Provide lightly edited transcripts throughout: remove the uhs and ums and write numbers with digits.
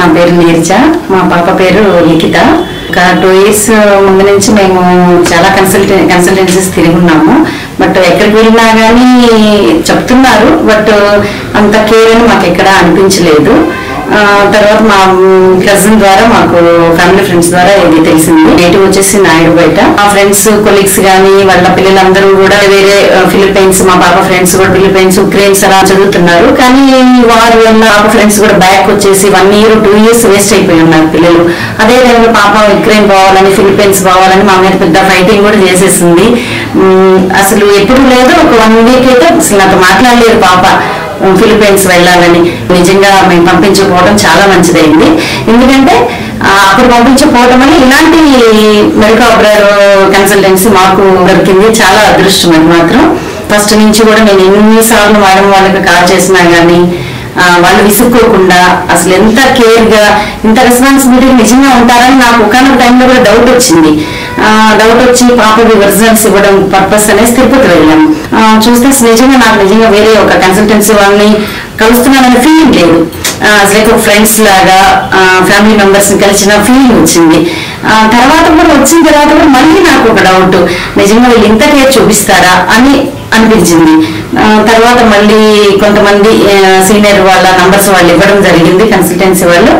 నా పేరు నీర్జ, మా పాప పేరు లిఖిత. ఒక 2 years ముందు నుంచి మేము చాలా కన్సల్టెన్సీస్ తిరిగి ఉన్నాము. బట్ ఎక్కడికి వెళ్ళినా కానీ చెప్తున్నారు, బట్ అంత కేర్ అని మాకు ఎక్కడ అనిపించలేదు. తర్వాత మా కజిన్ ద్వారా, మాకు ఫ్యామిలీ ఫ్రెండ్స్ ద్వారా ఇది తెలిసింది. నేటివ్ వచ్చేసి నాయుడుపేట. మా ఫ్రెండ్స్ కొలీగ్స్ కానీ వాళ్ళ పిల్లలందరూ కూడా వేరే ఫిలిప్పైన్స్, మా పాప ఫ్రెండ్స్ కూడా ఫిలిప్పైన్స్, ఉక్రెయిన్స్ అలా చదువుతున్నారు. కానీ వారు పాప ఫ్రెండ్స్ కూడా బ్యాక్ వచ్చేసి 1 year 2 years వేస్ట్ అయిపోయి ఉన్నారు పిల్లలు. అదే టైంలో పాప ఉక్రెయిన్ పోవాలని, ఫిలిప్పైన్స్ పోవాలని మా మీద పెద్ద ఫైటింగ్ కూడా చేసేసింది. అసలు ఎప్పుడు లేదు, ఒక 1 week అయితే అసలు నాకు మాట్లాడలేదు పాప ఫిలిప్పైన్స్ వెళ్ళాలని. నిజంగా మేము పంపించకపోవడం చాలా మంచిదైంది. ఎందుకంటే అప్పుడు పంపించకపోవడం అని ఇలాంటి మెడికల్ అబ్రాడ్ కన్సల్టెన్సీ మాకు దొరికింది. చాలా అదృష్టం అది మాత్రం. ఫస్ట్ నుంచి కూడా నేను ఎన్నిసార్లు మేడం వాళ్ళకి కాల్ చేసినా కానీ వాళ్ళు విసుక్కోకుండా అసలు ఎంత కేర్ గా, ఇంత రెస్పాన్సిబిలిటీ నిజంగా ఉంటారని నాకు ఒకనొక టైంలో కూడా డౌట్ వచ్చింది. డౌట్ వచ్చి పాపకి రిజల్ట్స్ ఇవ్వడం పర్పస్ అనేసి తిరుపతి వెళ్ళాము. చూస్తే నిజంగా నాకు నిజంగా వేరే ఒక కన్సల్టెన్సీ వాళ్ళని కలుస్తున్నాననే ఫీలింగ్ లేదు. లైక్ ఒక ఫ్రెండ్స్ లాగా, ఫ్యామిలీ మెంబర్స్ ని కలిసిన ఫీలింగ్ వచ్చింది. తర్వాత కూడా వచ్చిన తర్వాత కూడా మళ్ళీ నాకు ఒక డౌట్, నిజంగా వీళ్ళు ఇంత కేర్ చూపిస్తారా అని అనిపించింది. తర్వాత మళ్ళీ కొంతమంది సీనియర్ వాళ్ళ నంబర్స్ వాళ్ళు ఇవ్వడం జరిగింది కన్సల్టెన్సీ వాళ్ళు.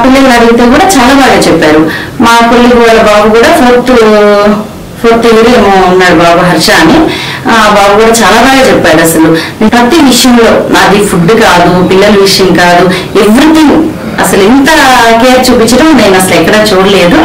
పిల్లలు అడిగితే కూడా చాలా బాగా చెప్పారు. మా కొలీగ్ వాళ్ళ బాబు కూడా ఫోర్త్ ఇయర్ ఏమో ఉన్నాడు బాబు, హర్ష అని. బాబు కూడా చాలా బాగా చెప్పాడు. అసలు ప్రతి విషయంలో, నాది ఫుడ్ కాదు, పిల్లల విషయం కాదు, ఎవ్రీథింగ్ అసలు ఇంత కేర్ చూపించడం నేను అసలు ఎక్కడా చూడలేదు.